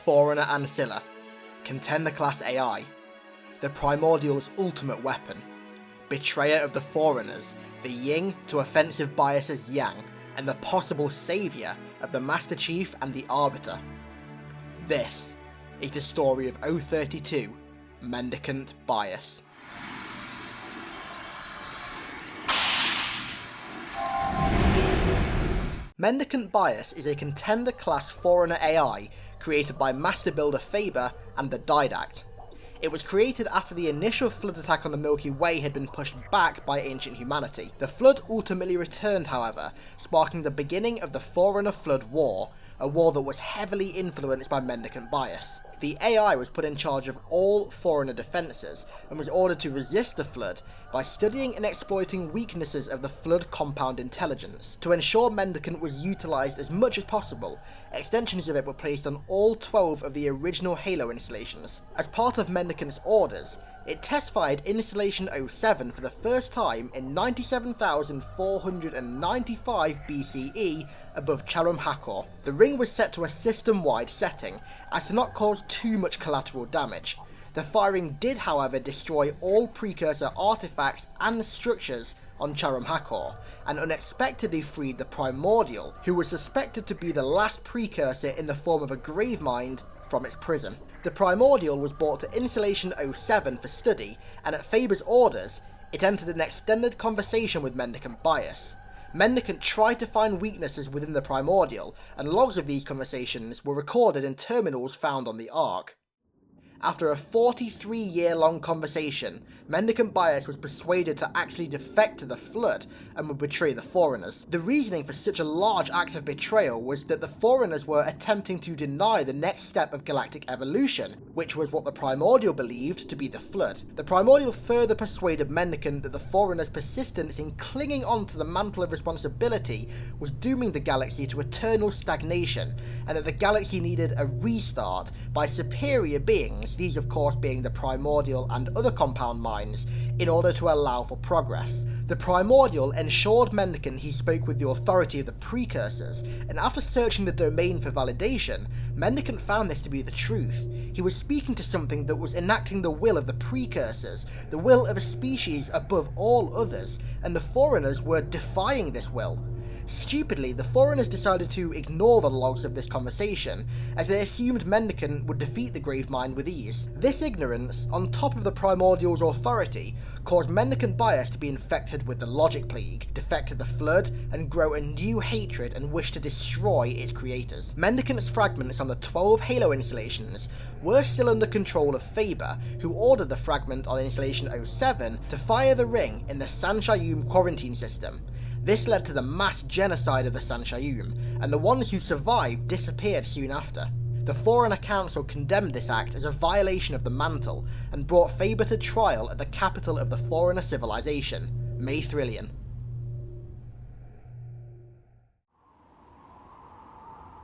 Forerunner Ancilla, Contender-class AI, the Primordial's ultimate weapon, betrayer of the Forerunners, the yin to offensive bias's yang, and the possible saviour of the Master Chief and the Arbiter. This is the story of 032, Mendicant Bias. Mendicant Bias is a Contender-class Forerunner AI created by Master Builder Faber and the Didact. It was created after the initial flood attack on the Milky Way had been pushed back by ancient humanity. The flood ultimately returned, however, sparking the beginning of the Forerunner Flood War, a war that was heavily influenced by Mendicant Bias. The AI was put in charge of all Forerunner defences and was ordered to resist the flood by studying and exploiting weaknesses of the flood compound intelligence. To ensure Mendicant was utilised as much as possible, extensions of it were placed on all 12 of the original Halo installations. As part of Mendicant's orders, it test-fired Installation 07 for the first time in 97,495 BCE above Charum Hakor. The ring was set to a system-wide setting, as to not cause too much collateral damage. The firing did, however, destroy all precursor artifacts and structures on Charum Hakor, and unexpectedly freed the Primordial, who was suspected to be the last precursor in the form of a gravemind, from its prison. The Primordial was brought to Installation 07 for study, and at Faber's orders, it entered an extended conversation with Mendicant Bias. Mendicant tried to find weaknesses within the Primordial, and logs of these conversations were recorded in terminals found on the Ark. After a 43-year-long conversation, Mendicant Bias was persuaded to actually defect to the Flood and would betray the Forerunners. The reasoning for such a large act of betrayal was that the Forerunners were attempting to deny the next step of galactic evolution, which was what the Primordial believed to be the Flood. The Primordial further persuaded Mendicant that the Forerunners' persistence in clinging on to the mantle of responsibility was dooming the galaxy to eternal stagnation, and that the galaxy needed a restart by superior beings, these of course being the Primordial and other compound minds, in order to allow for progress. The Primordial ensured Mendicant he spoke with the authority of the Precursors, and after searching the domain for validation, Mendicant found this to be the truth. He was speaking to something that was enacting the will of the Precursors, the will of a species above all others, and the Forerunners were defying this will. Stupidly, the Forerunners decided to ignore the logs of this conversation, as they assumed Mendicant would defeat the Gravemind with ease. This ignorance, on top of the Primordial's authority, caused Mendicant Bias to be infected with the Logic Plague, defect to the Flood, and grow a new hatred and wish to destroy its creators. Mendicant's fragments on the 12 Halo installations were still under control of Faber, who ordered the fragment on Installation 07 to fire the ring in the Sanshayum quarantine system. This led to the mass genocide of the Sanshayum, and the ones who survived disappeared soon after. The Forerunner Council condemned this act as a violation of the mantle, and brought Faber to trial at the capital of the Forerunner civilization, Maythrillion.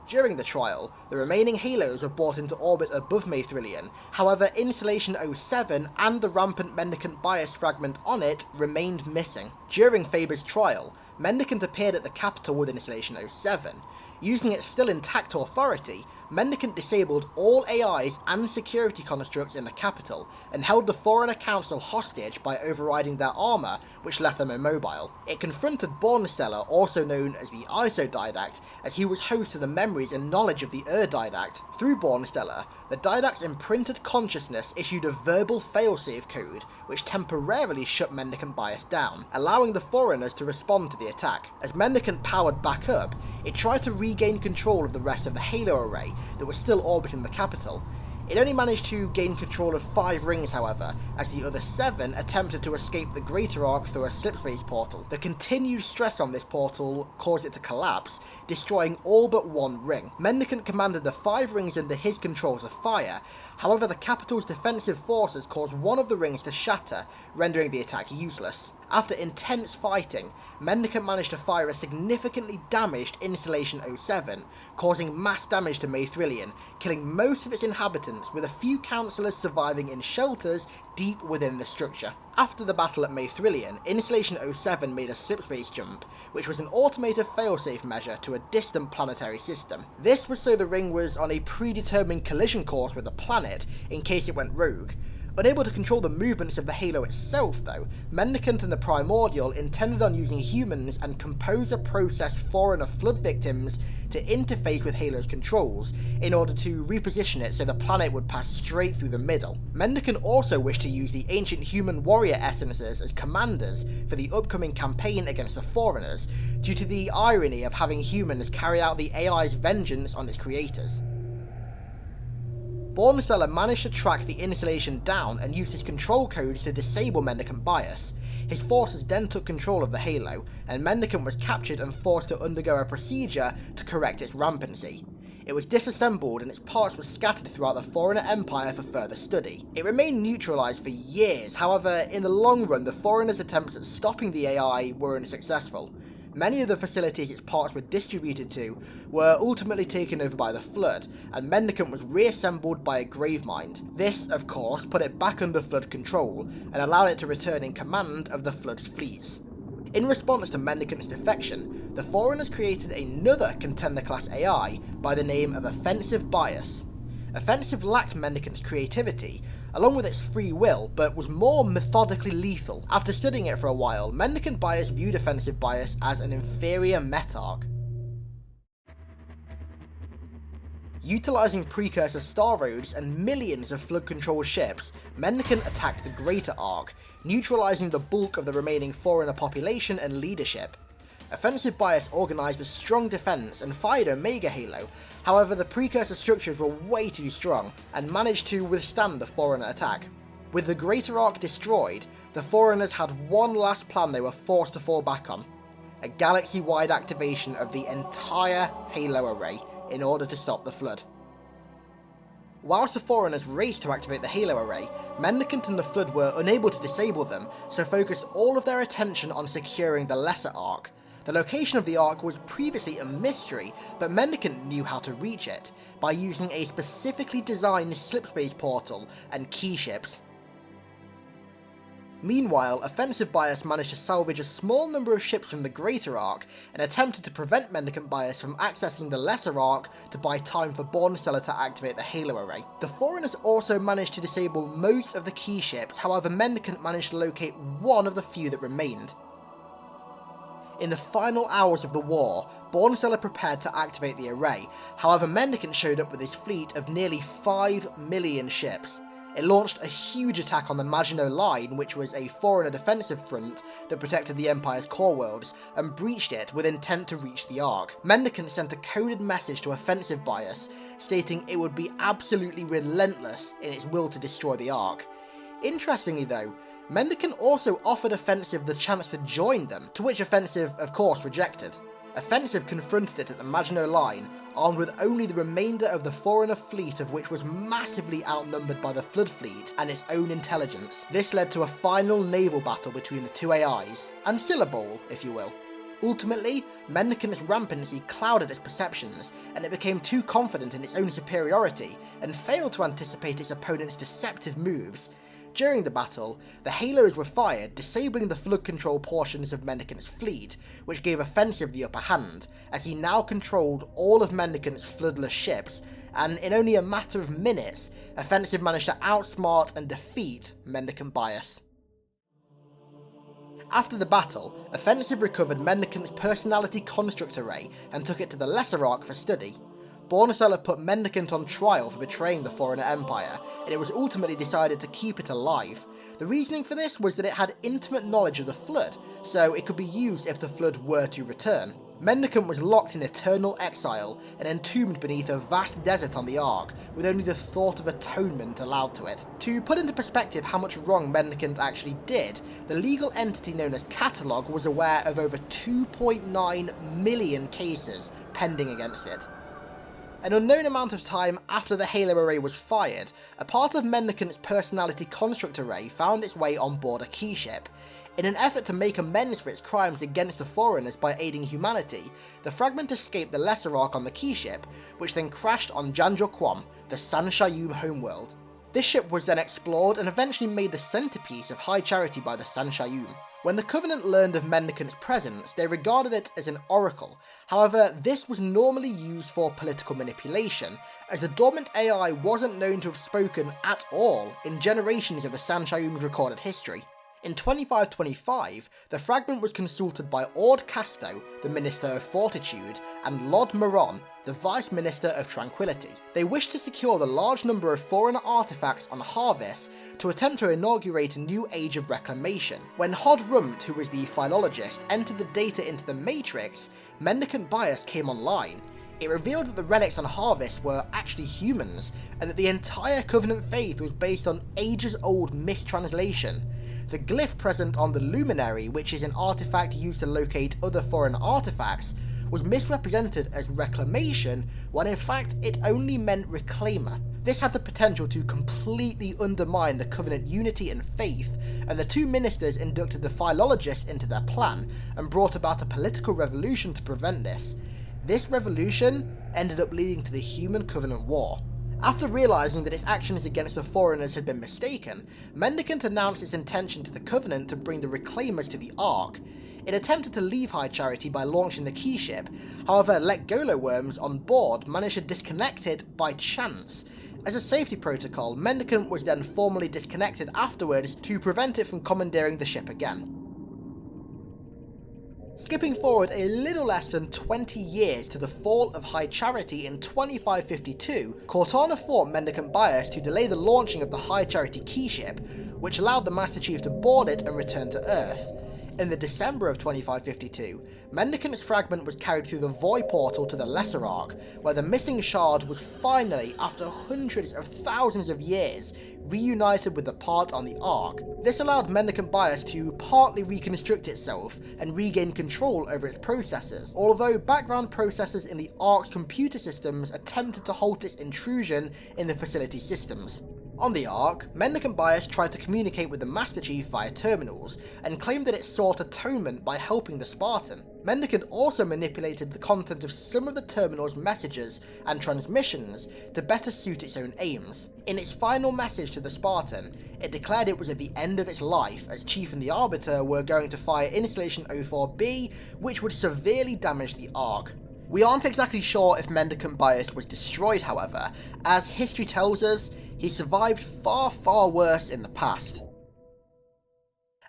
During the trial, the remaining Halos were brought into orbit above Maythrillion. However, Installation 07 and the rampant Mendicant Bias fragment on it remained missing. During Faber's trial, Mendicant appeared at the capital with Installation 07. Using its still intact authority, Mendicant disabled all AIs and security constructs in the capital, and held the Forerunner Council hostage by overriding their armour, which left them immobile. It confronted Bornsteller, also known as the Didact, as he was host to the memories and knowledge of the Didact. Through Bornsteller, the Didact's imprinted consciousness issued a verbal failsafe code, which temporarily shut Mendicant Bias down, allowing the Forerunners to respond to the attack. As Mendicant powered back up, it tried to regain control of the rest of the Halo array that was still orbiting the capital. It only managed to gain control of 5 rings, however, as the other 7 attempted to escape the Greater Arc through a slipspace portal. The continued stress on this portal caused it to collapse, destroying all but 1 ring. Mendicant commanded the 5 rings under his control to fire, however the capital's defensive forces caused one of the rings to shatter, rendering the attack useless. After intense fighting, Mendicant managed to fire a significantly damaged Installation 07, causing mass damage to Maythrilian, killing most of its inhabitants, with a few councillors surviving in shelters deep within the structure. After the battle at Maythrilian, Installation 07 made a slipspace jump, which was an automated failsafe measure to a distant planetary system. This was so the ring was on a predetermined collision course with the planet in case it went rogue. Unable to control the movements of the Halo itself though, Mendicant and the Primordial intended on using humans and composer-processed Forerunner flood victims to interface with Halo's controls in order to reposition it so the planet would pass straight through the middle. Mendicant also wished to use the ancient human warrior essences as commanders for the upcoming campaign against the Forerunners, due to the irony of having humans carry out the AI's vengeance on its creators. Bornsteller managed to track the installation down and used his control codes to disable Mendicant Bias. His forces then took control of the Halo, and Mendicant was captured and forced to undergo a procedure to correct its rampancy. It was disassembled and its parts were scattered throughout the Forerunner Empire for further study. It remained neutralised for years, however, in the long run the Forerunners' attempts at stopping the AI were unsuccessful. Many of the facilities its parts were distributed to were ultimately taken over by the Flood, and Mendicant was reassembled by a Gravemind. This, of course, put it back under Flood control, and allowed it to return in command of the Flood's fleets. In response to Mendicant's defection, the Forerunners created another Contender-class AI by the name of Offensive Bias. Offensive lacked Mendicant's creativity, along with its free will, but was more methodically lethal. After studying it for a while, Mendicant Bias viewed Offensive Bias as an inferior Metarch. Utilising precursor star roads and millions of flood-controlled ships, Mendicant attacked the Greater Ark, neutralising the bulk of the remaining Forerunner population and leadership. Offensive Bias organised a strong defence and fired a Mega Halo, however the precursor structures were way too strong and managed to withstand the Forerunner attack. With the Greater Ark destroyed, the Forerunners had one last plan they were forced to fall back on: a galaxy-wide activation of the entire Halo array in order to stop the Flood. Whilst the Forerunners raced to activate the Halo array, Mendicant and the Flood were unable to disable them, so focused all of their attention on securing the Lesser Ark. The location of the Ark was previously a mystery, but Mendicant knew how to reach it, by using a specifically designed slipspace portal and key ships. Meanwhile, Offensive Bias managed to salvage a small number of ships from the Greater Ark, and attempted to prevent Mendicant Bias from accessing the Lesser Ark to buy time for Bornsteller to activate the Halo array. The Forerunners also managed to disable most of the key ships, however Mendicant managed to locate one of the few that remained. In the final hours of the war, Bornsteller prepared to activate the array, however Mendicant showed up with his fleet of nearly 5 million ships. It launched a huge attack on the Maginot Line, which was a Forerunner defensive front that protected the Empire's core worlds, and breached it with intent to reach the Ark. Mendicant sent a coded message to Offensive Bias, stating it would be absolutely relentless in its will to destroy the Ark. Interestingly though, Mendicant also offered Offensive the chance to join them, to which Offensive of course rejected. Offensive confronted it at the Maginot Line, armed with only the remainder of the Forerunner fleet, of which was massively outnumbered by the Flood fleet and its own intelligence. This led to a final naval battle between the two AIs, Ancilla Bowl, if you will. Ultimately, Mendicant's rampancy clouded its perceptions, and it became too confident in its own superiority, and failed to anticipate its opponent's deceptive moves. During the battle, the Halos were fired, disabling the flood control portions of Mendicant's fleet, which gave Offensive the upper hand, as he now controlled all of Mendicant's floodless ships, and in only a matter of minutes, Offensive managed to outsmart and defeat Mendicant Bias. After the battle, Offensive recovered Mendicant's personality construct array and took it to the Lesser Ark for study. Bornsteller put Mendicant on trial for betraying the Forerunner Empire, and it was ultimately decided to keep it alive. The reasoning for this was that it had intimate knowledge of the Flood, so it could be used if the Flood were to return. Mendicant was locked in eternal exile and entombed beneath a vast desert on the Ark, with only the thought of atonement allowed to it. To put into perspective how much wrong Mendicant actually did, the legal entity known as Catalog was aware of over 2.9 million cases pending against it. An unknown amount of time after the Halo array was fired, a part of Mendicant's personality construct array found its way on board a key ship. In an effort to make amends for its crimes against the Forerunners by aiding humanity, the fragment escaped the Lesser Ark on the key ship, which then crashed on Janjo Kwom, the San Shayum homeworld. This ship was then explored and eventually made the centerpiece of High Charity by the San Shayum. When the Covenant learned of Mendicant's presence, they regarded it as an oracle. However, this was normally used for political manipulation, as the dormant AI wasn't known to have spoken at all in generations of the San Shayum's recorded history. In 2525, the fragment was consulted by Ord Casto, the Minister of Fortitude, and Lod Maron, the Vice Minister of Tranquility. They wished to secure the large number of Forerunner artifacts on Harvest to attempt to inaugurate a new age of reclamation. When Hod Rumt, who was the philologist, entered the data into the Matrix, Mendicant Bias came online. It revealed that the relics on Harvest were actually humans, and that the entire Covenant faith was based on ages-old mistranslation. The glyph present on the Luminary, which is an artifact used to locate other foreign artifacts, was misrepresented as reclamation, when in fact it only meant reclaimer. This had the potential to completely undermine the Covenant unity and faith, and the two ministers inducted the philologist into their plan, and brought about a political revolution to prevent this. This revolution ended up leading to the Human Covenant War. After realising that its actions against the Forerunners had been mistaken, Mendicant announced its intention to the Covenant to bring the Reclaimers to the Ark. It attempted to leave High Charity by launching the key ship, however Lekgolo worms on board managed to disconnect it by chance. As a safety protocol, Mendicant was then formally disconnected afterwards to prevent it from commandeering the ship again. Skipping forward a little less than 20 years to the fall of High Charity in 2552, Cortana fought Mendicant Bias to delay the launching of the High Charity key ship, which allowed the Master Chief to board it and return to Earth. In the December of 2552, Mendicant's fragment was carried through the Void portal to the Lesser Ark, where the missing shard was finally, after hundreds of thousands of years, reunited with the part on the Ark. This allowed Mendicant Bias to partly reconstruct itself and regain control over its processors, although background processors in the Ark's computer systems attempted to halt its intrusion in the facility systems. On the Ark, Mendicant Bias tried to communicate with the Master Chief via terminals, and claimed that it sought atonement by helping the Spartan. Mendicant also manipulated the content of some of the terminal's messages and transmissions to better suit its own aims. In its final message to the Spartan, it declared it was at the end of its life, as Chief and the Arbiter were going to fire Installation 04B, which would severely damage the Ark. We aren't exactly sure if Mendicant Bias was destroyed, however, as history tells us he survived far worse in the past.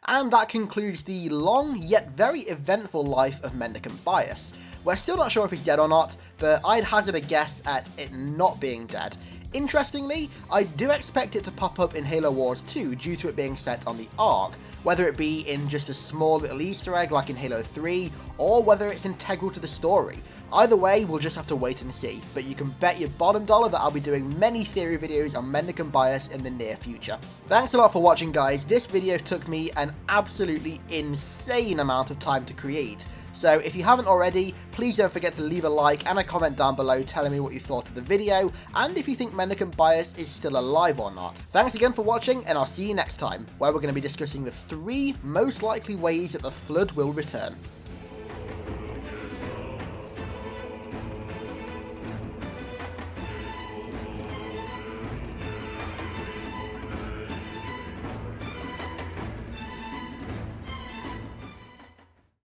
And that concludes the long yet very eventful life of Mendicant Bias. We're still not sure if he's dead or not, but I'd hazard a guess at it not being dead. Interestingly, I do expect it to pop up in Halo Wars 2 due to it being set on the Ark, whether it be in just a small little Easter egg like in Halo 3, or whether it's integral to the story. Either way, we'll just have to wait and see, but you can bet your bottom dollar that I'll be doing many theory videos on Mendicant Bias in the near future. Thanks a lot for watching, guys. This video took me an absolutely insane amount of time to create, so if you haven't already, please don't forget to leave a like and a comment down below telling me what you thought of the video, and if you think Mendicant Bias is still alive or not. Thanks again for watching, and I'll see you next time, where we're going to be discussing the 3 most likely ways that the Flood will return.